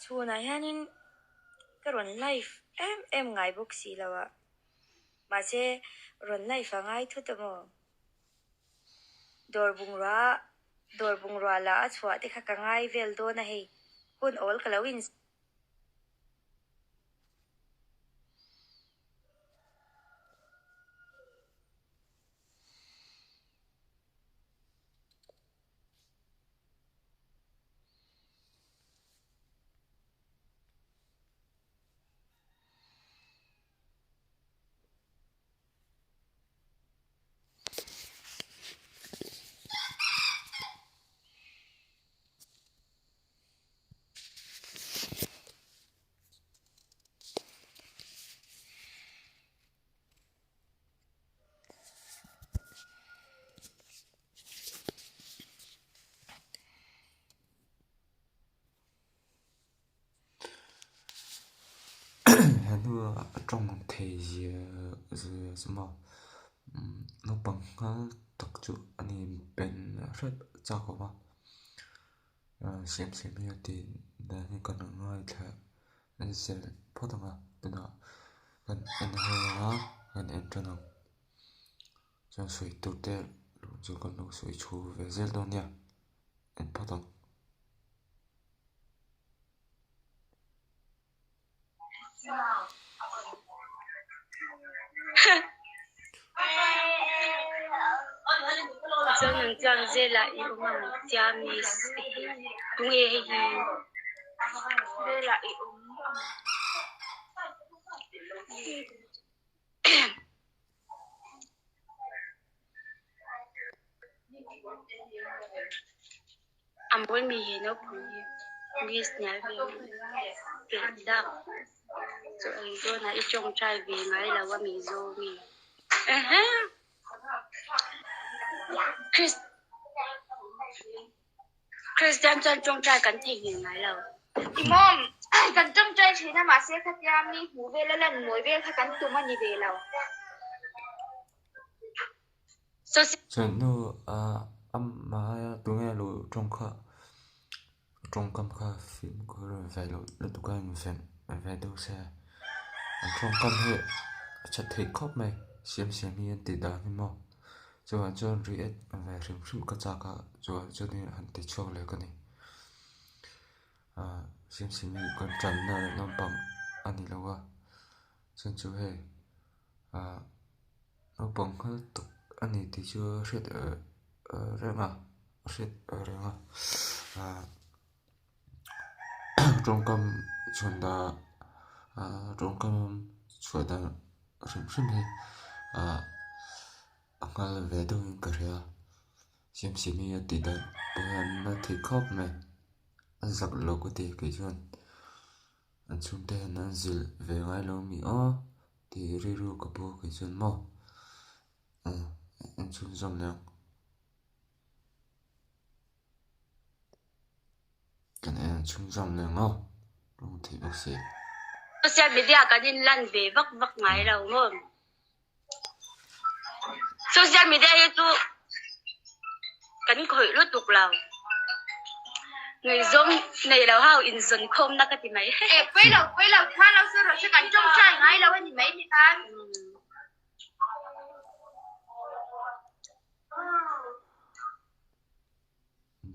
Chu na hianin karon life em ngai bok si lawa ma che ron life ngai thu ta mo dor bung ra la a chua te kha ka ngai vel do na hei hun ol kalawin Hanu trong thầy gì mà nó bằng tập trung anh bên rất chắc không xem như thì đã những con người thà anh sẽ phát động bên đó gần anh hơi gần anh cho nó cho suy tụt tệ cho con nó suy chú về dễ đâu nha anh phát động Jangan jangan zela ibu mam jamis bunge hi zela ibu ambol mi he no pui nyal ve da so ai do na I chong trai ve ngai la wa mi zo mi Chris Christian chân chong trai kan thei hin ngai la Mom kan chong trai thina ma se khat ya mi hu ve la lan moi ve kha kan tu ma ni ve la so nó mà tụi nghe lu trong cam kha phim của rồi phải lu tụi cái phim phải đâu xe trong cam hệ chặt thấy khóc mày xem yên thì đã nhưng mà cho riết về rừng cái giá cả cho nên hắn thì cho lại cái này xem yên còn trần là nó bằng anh đi lâu xem chú hệ nó bằng hết tục anh ấy thì chưa riết ở riết ở rừng trong cam chuẩn đã trong cam chuẩn đã rừng này anh về đâu những cái này xem yên thì đã bọn nó thì khóc mày anh giặc lâu có thể cái chuyện anh chúng ta anh dil về ngay lâu mi thì riru cái bộ cái chuyện mò anh chúng dòng nào cái này anh chúng dòng nào ngô đúng thì bác sĩ social media cái nên lan về vắc vắc ngay lâu ngon social media ấy tu cái khởi lúc tục lâu người giống này là hao in dần không na cái gì mấy quay lâu khoa lâu xưa rồi sẽ cảnh trong trai ngay lâu anh mấy thì tan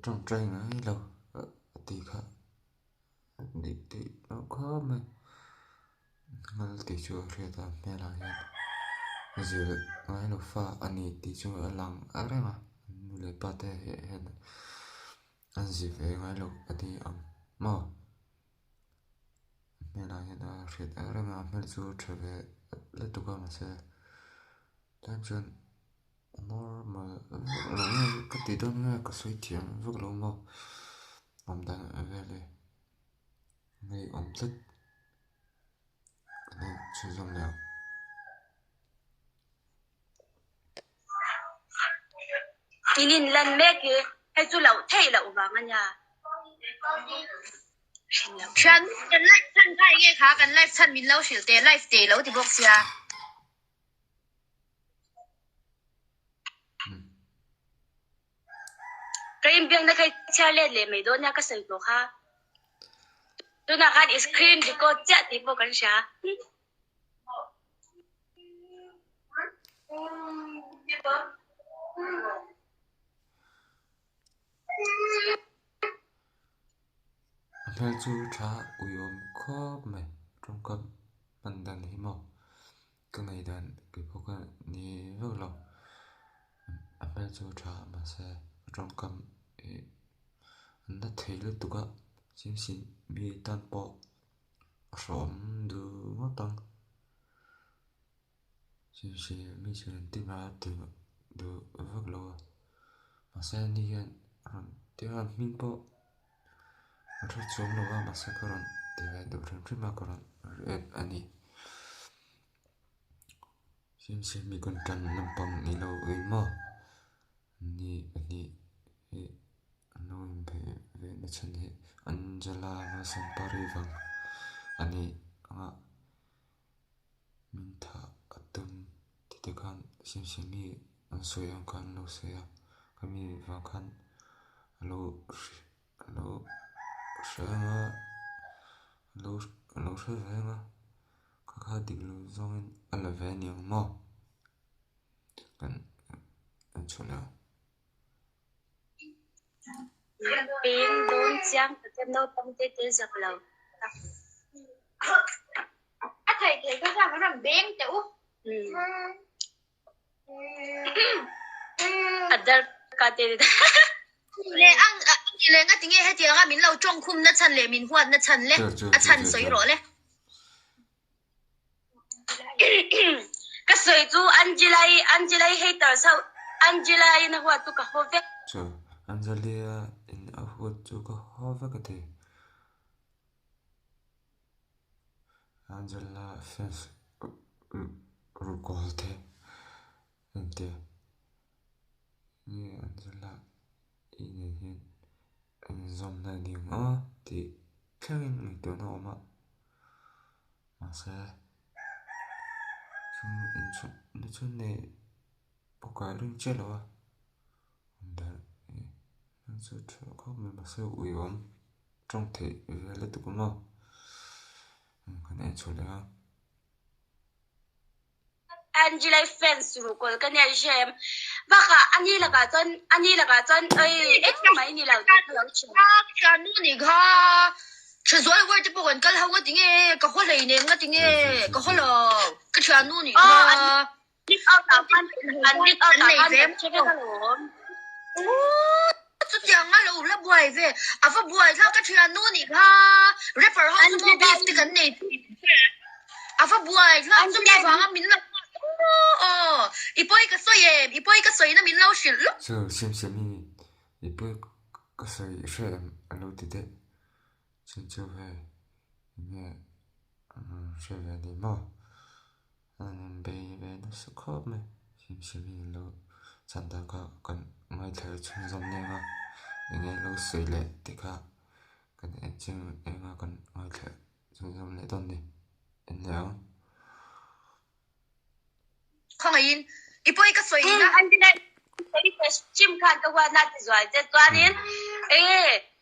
trong trai ngay lâu thì khác thì nó khó mà ngal thì chưa ra ta mẹ là hiện giờ ngay lúc pha anh ấy thì chưa ở làng ở đây mà người ta thế hiện anh gì về ngay lúc thì mà mẹ là hiện ở đây ở đây mà mẹ chú trở về lấy tụi con mà sẽ làm chuyện nó mà lúc cái tí đó nghe có suy thiện rất lâu mà ông đang ở về đây ngay ông thích cái này chưa dùng nào nhìn lần mẹ kia hay chú lẩu thay lẩu vào ngân nhà chân chân cái nghe khá cần live chân mình lâu xỉu tè live tè lâu thì bốc xia cái im biếng nó cái cha lên lệ mấy đôi nha cái sợi đồ ha tôi nào khai screen thì cô chạy thì vô cảnh sát Mẹ chú trả uy khó mẹ trong cầm bằng đàn hi mò cái ngày đàn cái bộ cái ni rất lâu mẹ chú trả mà sẽ trong cầm nó thấy lúc tụi cái xin bị tan bỏ sớm được mất tăng xin mi chuyện tìm ra được rất lâu mà sẽ ni hiện tiếng Anh mình bỏ rất sớm lâu mà sẽ còn để lại được trong mà còn anh xin mi còn trần nằm bằng ni lâu ấy mà ni ano về nó chân hệ Angela nó sang Paris vâng anh nga mình thả atum thì thế kan xin mi anh soi anh kan lo soi kami vâng kan lo lo soi nga lo soi về nga các đi lo zong anh là về nhiều mà anh chọn nào pin đốn chăng cái nô tâm tê giật lầu thầy có sao nó làm bén tiểu Adal ka tê lệ ăn lệ ngắt tiếng nghe hết tiếng à mình lâu trong khum nó chân lệ mình hoạt nó chân lệ à chân sấy rồi lệ cái sợi chú Angela hater sao Angela nó hoạt tu cả hồ vét Angelia in a hot to go over the Angela fence rugolte and the Angela in zom na ding thì khen mình tưởng nó mà sẽ nó chung này bộ cái lưng chết rồi sự có mình mà sẽ uy trong thể về là tụi nó cái này chủ đề Angela fans rồi còn cái này xem và cả anh là cả chân ấy ít mấy ni là tụi nó chịu cái nu này ha chỉ rồi tôi chỉ bảo cái hậu cái tiếng nghe cái hoa này cái tiếng nghe cái hoa là cái chuyện nu này ha biết ở đảo anh em chơi cái đó chút tiếng á lâu là buổi về à phải buổi là cái chuyện nu này ha rapper họ cũng biết cái này à phải buổi là chúng ta vào mình là ít bôi cái sợi nó mình lâu xịt lắm xem mình ít bôi cái sợi sẽ anh lâu thì đấy chân chưa về nghe sẽ về đi mà anh về nó sẽ khó mà xem mình lâu chẳng đáng có còn ngay thời chung giống nhau mà nghe lâu sợi lệ thì cả cái này chứ em còn ngay thời chung giống lệ tôn đi anh nhớ không ai ít bôi cái sợi nó Angela chim khan cái hoa nát rồi thế cho nên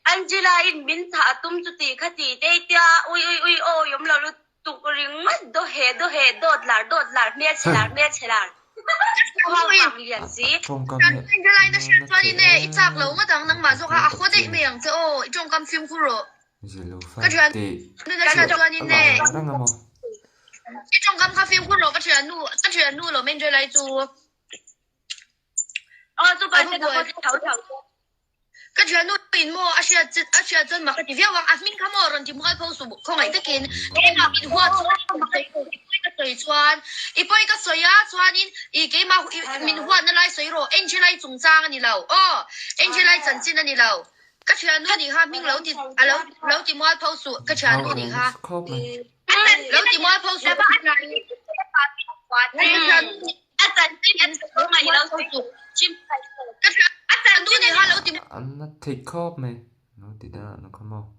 Angela in min tha tum chu ti khati te tia ui o yom lo tu ring mat do he dot lar me chelar hoa vàng liền gì Angela nó xem cho đi nè ít chắc lâu mà thằng năng mà cho ha khó đấy miệng chứ ô trong cam phim khu rồi cái chuyện nó là cho đi nè trong cam cà phê khu rồi cái chuyện nu rồi mình chơi lại chú chú bạn sẽ có thấu cái chuyện nu in mua à sẽ chân mà cái việc vàng admin khám ở rồi thì mua cái số không ai tới kiến cái mà mình hoa cái sợi chuan ít bôi cái sợi á chuan in cái mà mình hoa nó lại sợi rồi Angela trung trang anh lâu Angela chân chính anh lâu cái chuyện nu thì ha mình lâu thì mua cái số cái chuyện nu thì ha lâu thì mua cái số anh nó thích khóc mày nó thì đã nó không mau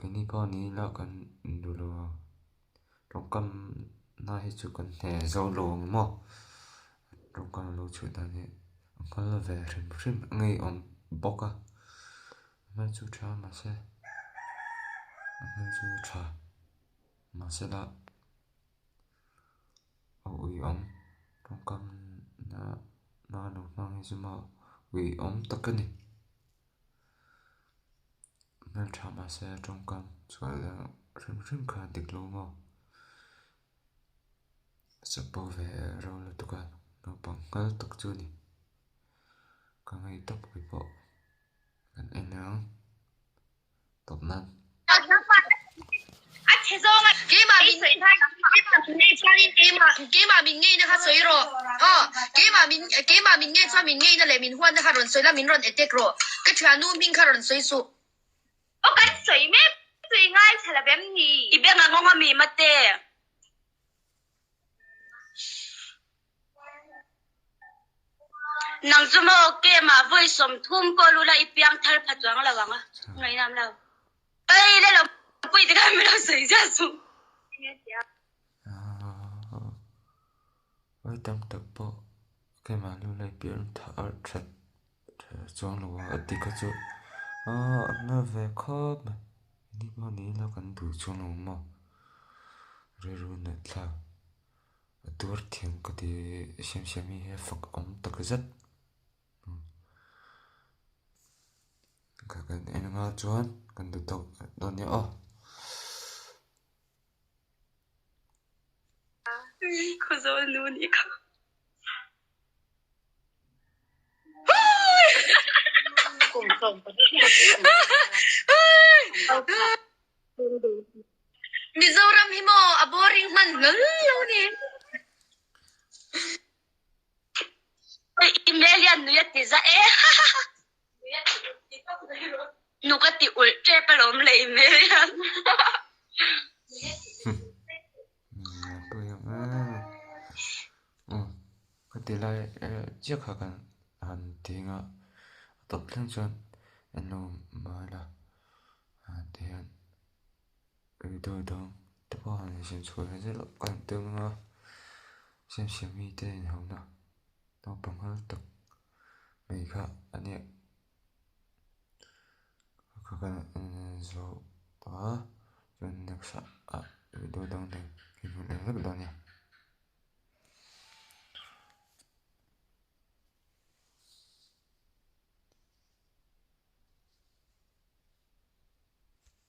cái này con này là con đủ rồi trong cầm nó hết chú con thẻ dâu lồng mà trong con lô chuyện ta này con là về rìm ngay on bóc à mà chú cha mà sẽ Anh chú trả mà sẽ là ủy ống trong cầm nó được mang cho mà ủy ống tất cả này nên trả mà sẽ trong cầm gọi là rừng rừng khá được lâu mà sẽ bảo vệ rồi là tất cả nó bằng cái tất chưa này còn ngay tập cái bộ anh nó tập nan cái mà mình nghe cho nên cái mà mình nghe nó hát sấy rồi cái mà mình nghe cho mình nghe nó lại mình hoan nó hát rồi sấy là mình rồi etek rồi cái chuyện nu mình hát rồi sấy su ô cái sấy mép sấy ngay sẽ là bém nhỉ ibeng ngon ngon mi mate nang zoom ok mà vui sum thum ko lula ipiang thal pha chuang la wanga ngai nam lao ai le lo pui de kai me lo sấy ra su với tâm tập bộ cái mà lưu lại biển thở thật choáng lúa ở tí cái chỗ nó về khó mà đi bao ní là cần đủ choáng lúa mà rồi rồi nè là tuổi thiêng cái thì xem mi hay phật ông tất cái rất cái anh ngã choáng cần được tàu đó nhé 고소 눈이가 Mizoram himo aboring man lâu nè Imelia nuya tiza nuka ti ultre palom le Imelia cái tỷ lệ chiếc khả cần hẳn tiếng tập lên chân anh nó mới là thì tôi tập vào hành xem chuối rất là quan tâm xem mi tên không nào nó bằng hơi tập mấy khác anh em khả cần rồi đó cho nên được sợ tôi đang này thì mình rất là nha